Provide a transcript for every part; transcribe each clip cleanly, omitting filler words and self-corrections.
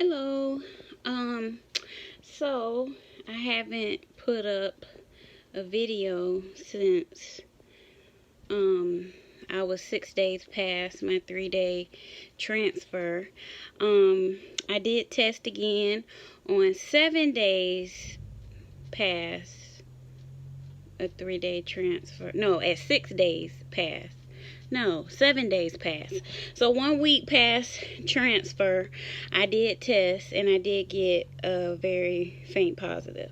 Hello. So I haven't put up a video since I was 6 days past my 3-day transfer. I did test again on 7 days past a 3-day transfer. No, at 6 days past. No, 7 days past. So 1 week past transfer, I did test and I did get a very faint positive.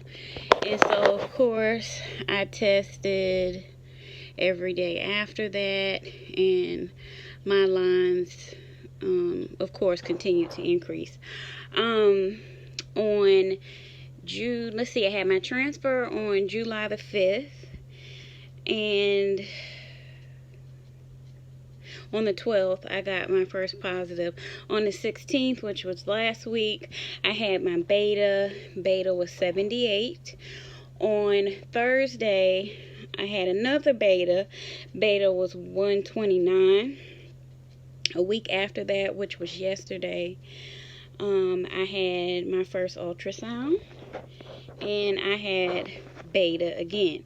And so, of course, I tested every day after that, and my lines, of course, continued to increase. On June, let's see, I had my transfer on July the 5th, and on the 12th, I got my first positive. On the 16th, which was last week, I had my beta. Beta was 78. On Thursday, I had another beta. Beta was 129. A week after that, which was yesterday, I had my first ultrasound. And I had beta again.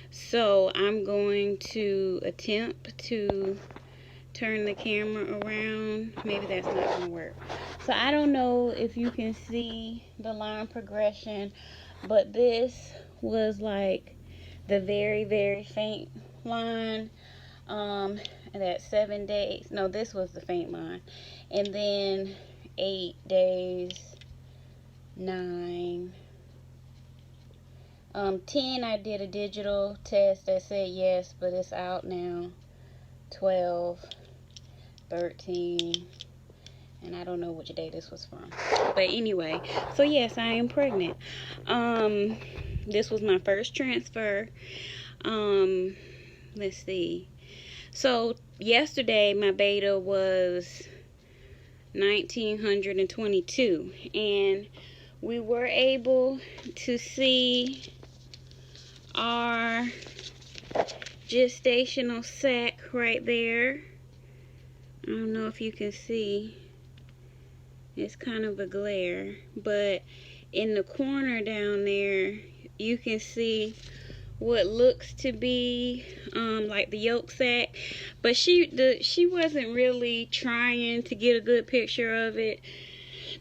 So I'm going to attempt to turn the camera around. Maybe that's not going to work. So I don't know if you can see the line progression, but this was like the very, very faint line. That 7 days. No, this was the faint line. And then 8 days, 9, 10, I did a digital test that said yes, but it's out now. 12, 13, and I don't know which day this was from. But anyway, so yes, I am pregnant. This was my first transfer. Let's see. So yesterday, my beta was 1922, and we were able to see our gestational sac right there. I don't know if you can see. It's kind of a glare, but in the corner down there, you can see what looks to be like the yolk sac, but she wasn't really trying to get a good picture of it.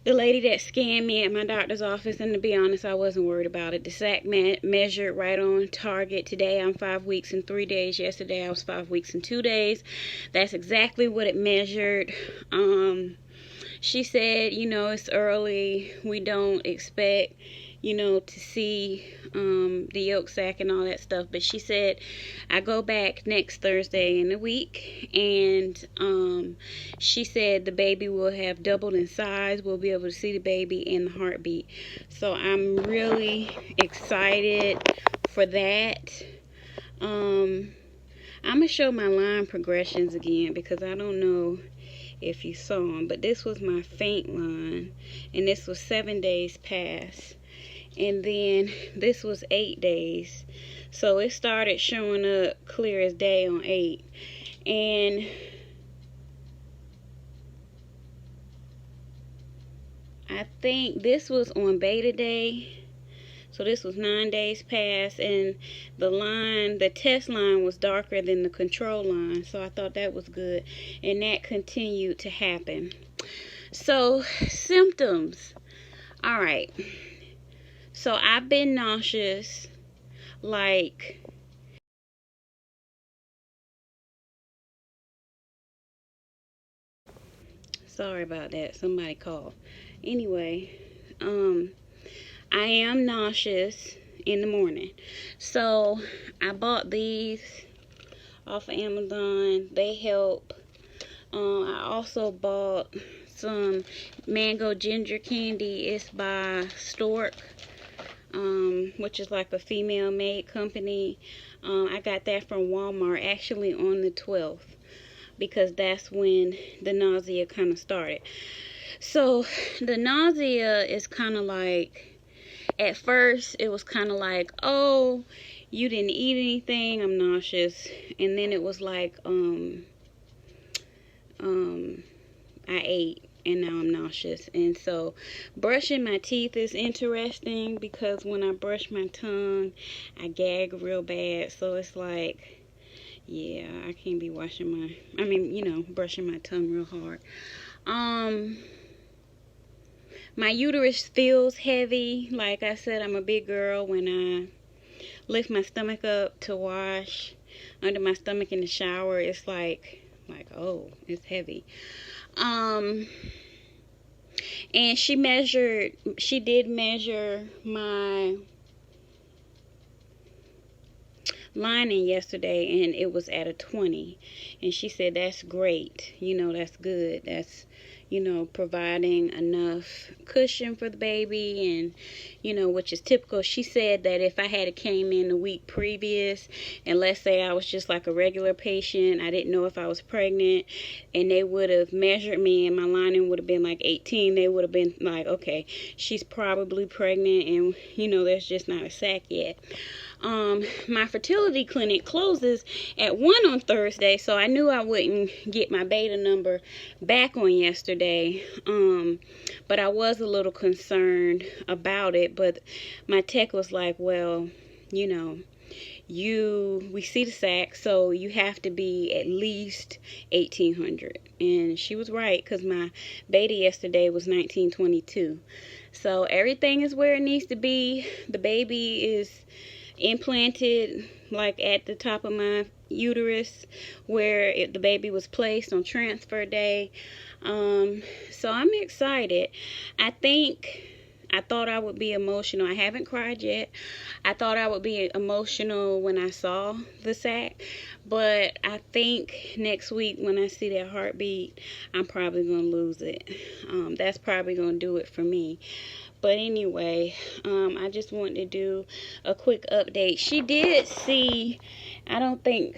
The lady that scanned me at my doctor's office, and to be honest, I wasn't worried about it. The sac measured right on target. Today I'm 5 weeks and 3 days. Yesterday I was 5 weeks and 2 days. That's exactly what it measured. She said, it's early. We don't expect, to see the yolk sac and all that stuff. But she said, I go back next Thursday in a week, and she said the baby will have doubled in size. We'll be able to see the baby and the heartbeat. So I'm really excited for that. I'm going to show my line progressions again because I don't know if you saw them, but this was my faint line, and this was 7 days past, and then this was 8 days. So it started showing up clear as day on 8, and I think this was on beta day. So this was 9 days past, and the test line was darker than the control line. So I thought that was good, and that continued to happen. So symptoms. All right. So I've been nauseous, like sorry about that. Somebody called. Anyway, I am nauseous in the morning. So I bought these off of Amazon. They help. I also bought some mango ginger candy. It's by Stork, which is like a female made company. I got that from Walmart actually on the 12th because that's when the nausea kind of started. So the nausea is kind of like, at first it was kind of like, oh, you didn't eat anything, I'm nauseous. And then it was like, I ate. and now I'm nauseous. And so brushing my teeth is interesting because when I brush my tongue, I gag real bad. So it's like, yeah, I can't be brushing my tongue real hard. My uterus feels heavy. Like I said, I'm a big girl. When I lift my stomach up to wash under my stomach in the shower, it's like, oh, it's heavy. And she did measure my lining yesterday, and it was at a 20. And she said, that's great. That's good. That's, providing enough cushion for the baby, and, which is typical. She said that if I had came in the week previous, and let's say I was just like a regular patient, I didn't know if I was pregnant, and they would have measured me and my lining would have been like 18, they would have been like, okay, she's probably pregnant, and, there's just not a sac yet. My fertility clinic closes at 1 on Thursday, so I knew I wouldn't get my beta number back on yesterday. But I was a little concerned about it, but my tech was like, well, we see the sac, so you have to be at least 1800. And she was right, because my beta yesterday was 1922. So everything is where it needs to be. The baby is implanted like at the top of my uterus where the baby was placed on transfer day. So I'm excited. I thought I would be emotional. I haven't cried yet. I thought I would be emotional when I saw the sac, but I think next week when I see that heartbeat, I'm probably going to lose it. That's probably going to do it for me. But anyway, I just wanted to do a quick update. She did see, I don't think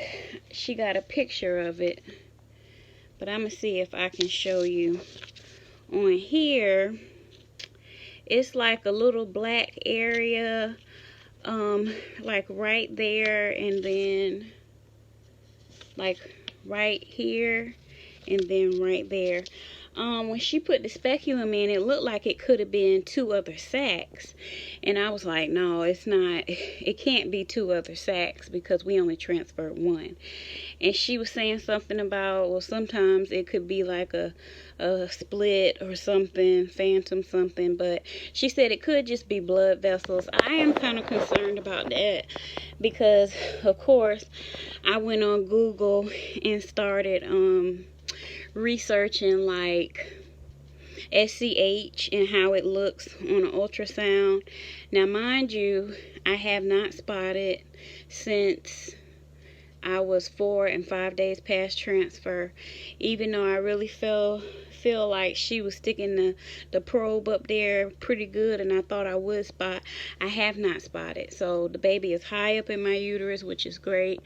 she got a picture of it, but I'm going to see if I can show you. On here, it's like a little black area, like right there, and then like right here, and then right there. When she put the speculum in, it looked like it could have been 2 other sacs. And I was like, no, it's not. It can't be 2 other sacs because we only transferred 1. And she was saying something about, well, sometimes it could be like a split or something, phantom something. But she said it could just be blood vessels. I am kind of concerned about that because, of course, I went on Google and started researching like SCH and how it looks on an ultrasound. Now mind you, I have not spotted since I was 4 and 5 days past transfer, even though I really feel like she was sticking the probe up there pretty good, and I thought I would spot. I have not spotted. So the baby is high up in my uterus, which is great.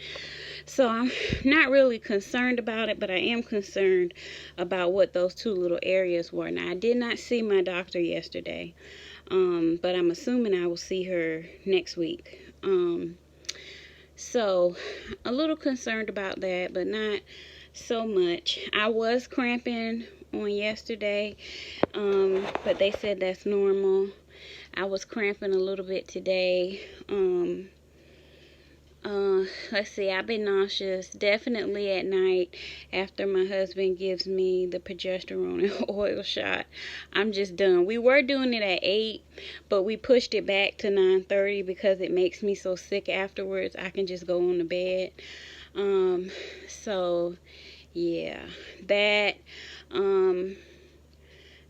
So I'm not really concerned about it, but I am concerned about what those 2 little areas were. Now, I did not see my doctor yesterday, but I'm assuming I will see her next week. So a little concerned about that, but not so much. I was cramping on yesterday, but they said that's normal. I was cramping a little bit today. Let's see, I've been nauseous definitely at night after my husband gives me the progesterone and oil shot. I'm just done. We were doing it at 8, but we pushed it back to 9:30 because it makes me so sick afterwards. I can just go on to bed. So yeah, that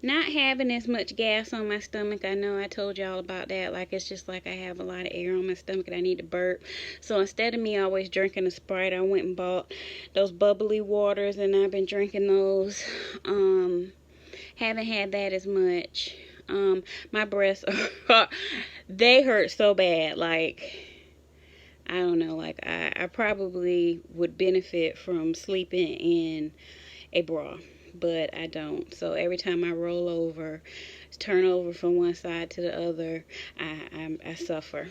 not having as much gas on my stomach. I know I told y'all about that. Like, it's just like I have a lot of air on my stomach and I need to burp. So instead of me always drinking a Sprite, I went and bought those bubbly waters, and I've been drinking those. Haven't had that as much. My breasts they hurt so bad. Like, I don't know. Like, I probably would benefit from sleeping in a bra, but I don't. So every time I roll over, turn over from one side to the other, I suffer.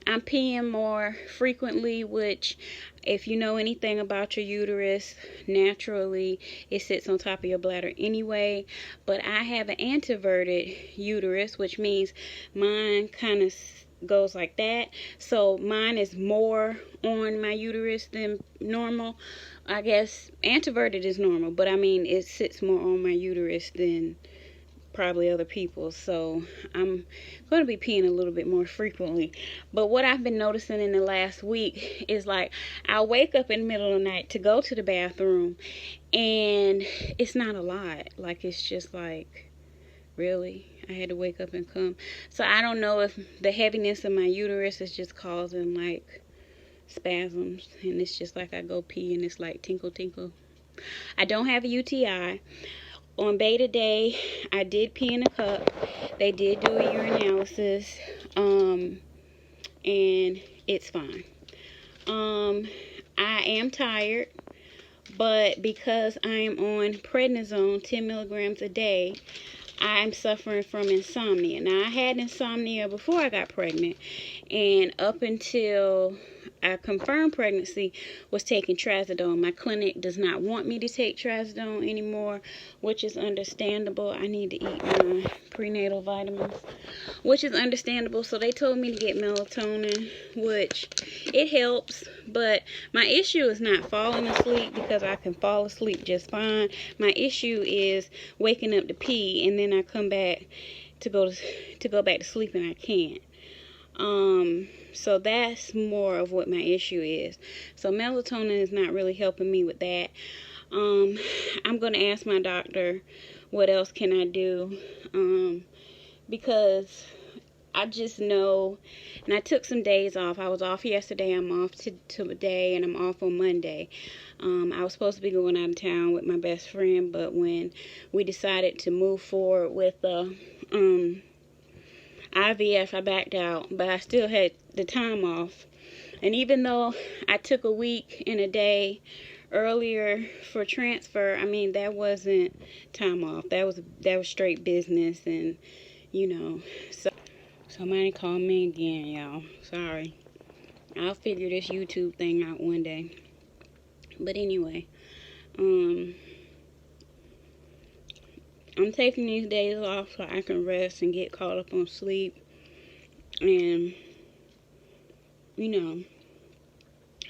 I'm peeing more frequently, which if you know anything about your uterus, naturally it sits on top of your bladder anyway. But I have an anteverted uterus, which means mine kind of goes like that. So mine is more on my uterus than normal. I guess anteverted is normal, but I mean it sits more on my uterus than probably other people. So I'm going to be peeing a little bit more frequently. But what I've been noticing in the last week is like I'll wake up in the middle of the night to go to the bathroom, and it's not a lot. Like it's just like, really, I had to wake up and come. So I don't know if the heaviness of my uterus is just causing like spasms, and it's just like I go pee and it's like tinkle tinkle. I don't have a UTI. On beta day, I did pee in a cup. They did do a urinalysis, and it's fine. I am tired, but because I am on prednisone 10 milligrams a day, I'm suffering from insomnia. Now, I had insomnia before I got pregnant, and up until I confirmed pregnancy, was taking trazodone. My clinic does not want me to take trazodone anymore, which is understandable. I need to eat my prenatal vitamins, which is understandable. So they told me to get melatonin, which it helps. But my issue is not falling asleep, because I can fall asleep just fine. My issue is waking up to pee, and then I come back to go back to sleep, and I can't. So that's more of what my issue is. So melatonin is not really helping me with that. I'm going to ask my doctor what else can I do, because I just know, and I took some days off. I was off yesterday, I'm off today, and I'm off on Monday. I was supposed to be going out of town with my best friend, but when we decided to move forward with the IVF, I backed out, but I still had the time off. And even though I took a week and a day earlier for transfer, I mean, that wasn't time off. That was straight business, and you know. So somebody called me again, y'all. Sorry. I'll figure this YouTube thing out one day. But anyway, I'm taking these days off so I can rest and get caught up on sleep. And, you know,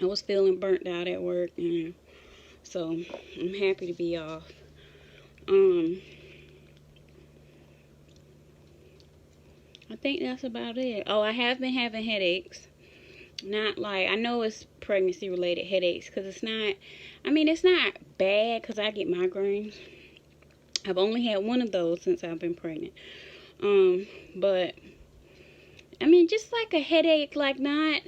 I was feeling burnt out at work, and so I'm happy to be off. I think that's about it. Oh, I have been having headaches. Not like, I know it's pregnancy related headaches, because it's not, I mean, it's not bad, because I get migraines. I've only had one of those since I've been pregnant. But I mean, just like a headache, like not,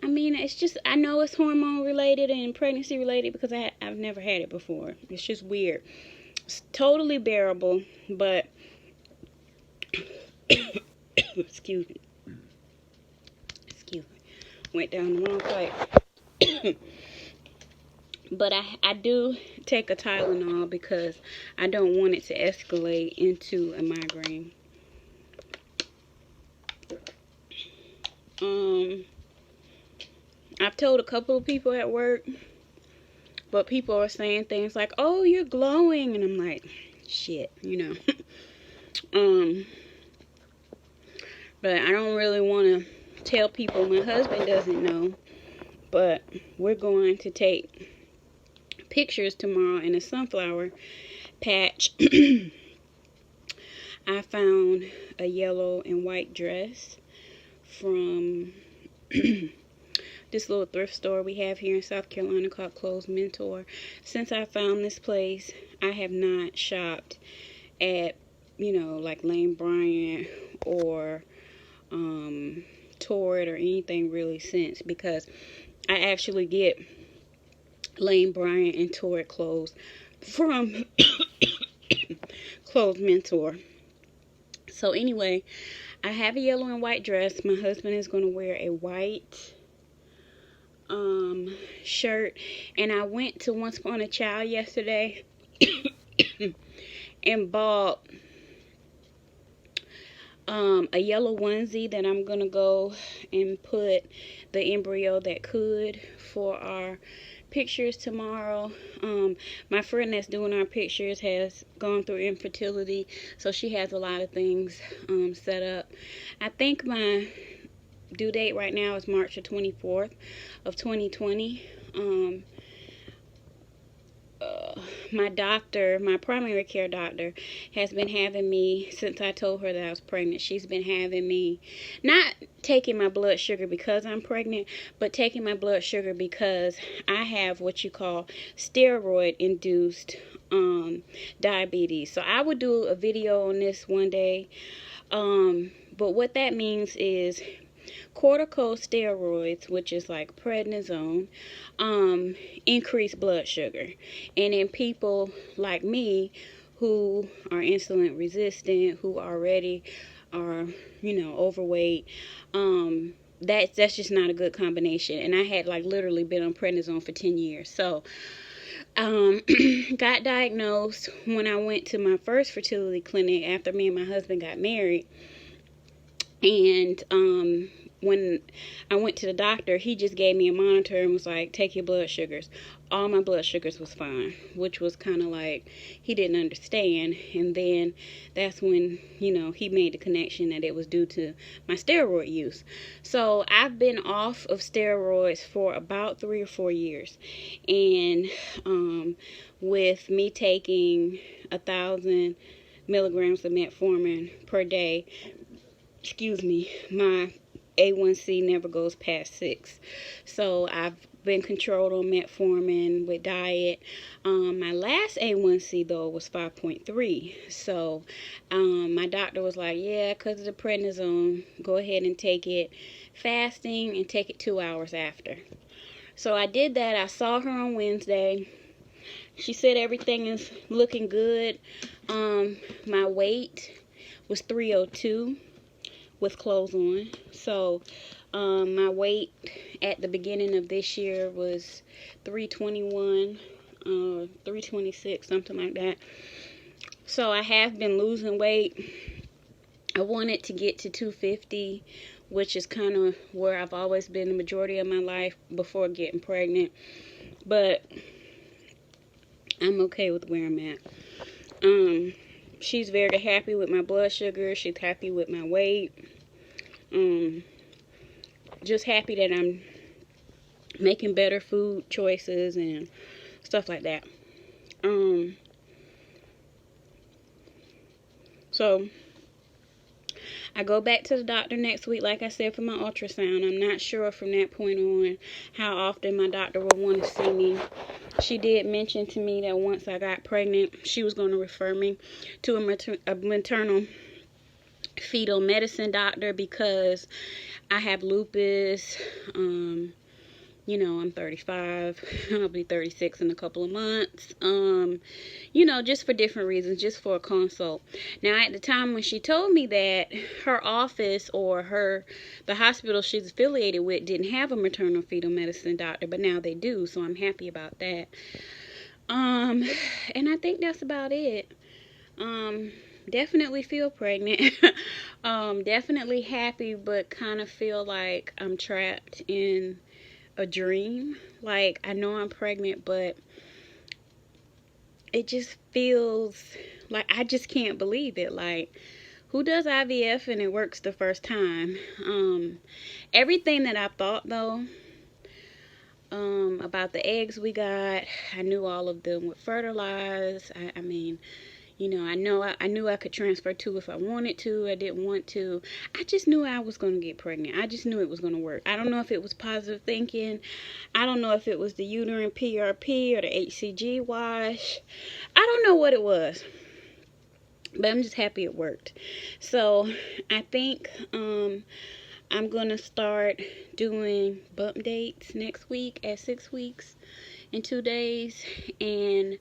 I mean, it's just, I know it's hormone related and pregnancy related, because I've never had it before. It's just weird. It's totally bearable, but excuse me, went down the wrong pipe. But I do take a Tylenol, because I don't want it to escalate into a migraine. I've told a couple of people at work, but people are saying things like, "Oh, you're glowing," and I'm like, shit, you know. But I don't really want to tell people. My husband doesn't know, but we're going to take pictures tomorrow in a sunflower patch. I found a yellow and white dress from this little thrift store we have here in South Carolina called Clothes Mentor. Since I found this place, I have not shopped at, you know, like Lane Bryant or Torrid or anything really since, because I actually get Lane Bryant and Torrid clothes from Clothes Mentor. So anyway, I have a yellow and white dress. My husband is going to wear a white shirt, and I went to Once Upon a Child yesterday and bought a yellow onesie that I'm gonna go and put the embryo that could for our pictures tomorrow. My friend that's doing our pictures has gone through infertility, so she has a lot of things set up. I think my due date right now is March the 24th of 2020. My doctor, my primary care doctor, has been having me, since I told her that I was pregnant, she's been having me not taking my blood sugar because I'm pregnant, but taking my blood sugar because I have what you call steroid-induced diabetes. So I would do a video on this one day, but what that means is corticosteroids, which is like prednisone, increase blood sugar. And in people like me who are insulin resistant, who already are, overweight, that's just not a good combination. And I had like literally been on prednisone for 10 years. So got diagnosed when I went to my first fertility clinic after me and my husband got married. And when I went to the doctor, he just gave me a monitor and was like, take your blood sugars. All my blood sugars was fine, which was kind of like he didn't understand. And then that's when, he made the connection that it was due to my steroid use. So I've been off of steroids for about 3 or 4 years. And with me taking 1,000 milligrams of metformin per day, my A1C never goes past 6. So I've been controlled on metformin with diet. My last A1C though was 5.3. So my doctor was like, yeah, because of the prednisone, go ahead and take it fasting and take it 2 hours after. So I did that. I saw her on Wednesday. She said everything is looking good. My weight was 302 with clothes on. So my weight at the beginning of this year was 321, 326, something like that. So I have been losing weight. I wanted to get to 250, which is kind of where I've always been the majority of my life before getting pregnant. But I'm okay with where I'm at. She's very happy with my blood sugar. She's happy with my weight. Just happy that I'm making better food choices and stuff like that. So I go back to the doctor next week, like I said, for my ultrasound. I'm not sure from that point on how often my doctor will want to see me. She did mention to me that once I got pregnant, she was going to refer me to a maternal fetal medicine doctor because I have lupus. I'm 35. I'll be 36 in a couple of months. Just for different reasons, just for a consult. Now, at the time when she told me that, her office or the hospital she's affiliated with didn't have a maternal fetal medicine doctor, but now they do, so I'm happy about that. And I think that's about it. Definitely feel pregnant. Definitely happy, but kind of feel like I'm trapped in a dream. Like, I know I'm pregnant, but it just feels like I just can't believe it. Like, who does IVF and it works the first time? Everything that I thought though about the eggs we got, I knew all of them would fertilize. I mean, I knew I could transfer 2 if I wanted to. I didn't want to. I just knew I was going to get pregnant. I just knew it was going to work. I don't know if it was positive thinking. I don't know if it was the uterine PRP or the HCG wash. I don't know what it was. But I'm just happy it worked. So I think I'm going to start doing bump dates next week at 6 weeks and 2 days. And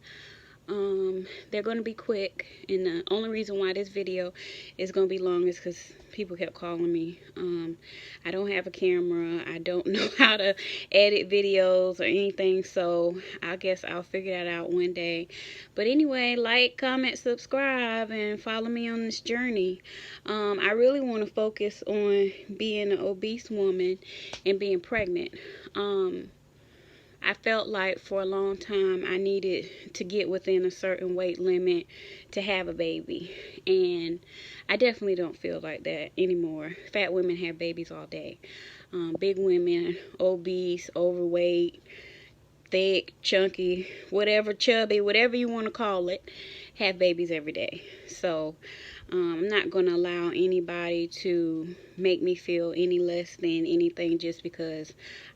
They're going to be quick, and the only reason why this video is going to be long is because people kept calling me. I don't have a camera. I don't know how to edit videos or anything, so I guess I'll figure that out one day. But anyway, like, comment, subscribe, and follow me on this journey. I really want to focus on being an obese woman and being pregnant. I felt like for a long time I needed to get within a certain weight limit to have a baby. And I definitely don't feel like that anymore. Fat women have babies all day. Big women, obese, overweight, thick, chunky, whatever, chubby, whatever you want to call it, have babies every day. So I'm not going to allow anybody to make me feel any less than anything just because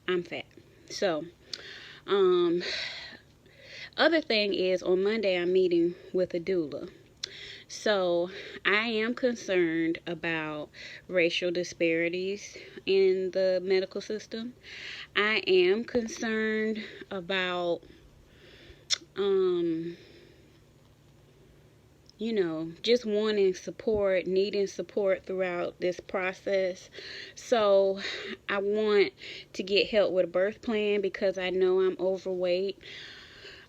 I'm fat. So other thing is, on Monday I'm meeting with a doula. So I am concerned about racial disparities in the medical system. I am concerned about you know, just wanting support, needing support throughout this process. So I want to get help with a birth plan because I know I'm overweight.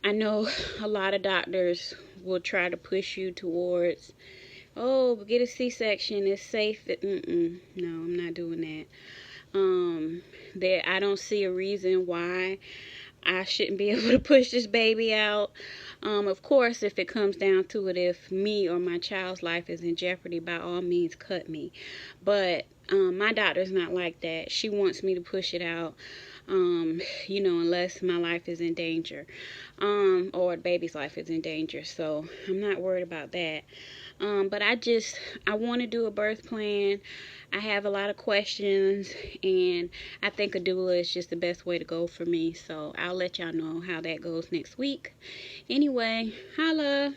I know a lot of doctors will try to push you towards, oh, get a C-section, it's safe. No, I'm not doing that. I don't see a reason why I shouldn't be able to push this baby out. Of course, if it comes down to it, if me or my child's life is in jeopardy, by all means, cut me. But my doctor's not like that. She wants me to push it out, you know, unless my life is in danger, or the baby's life is in danger. So I'm not worried about that. But I want to do a birth plan. I have a lot of questions, and I think a doula is just the best way to go for me. So I'll let y'all know how that goes next week. Anyway, holla.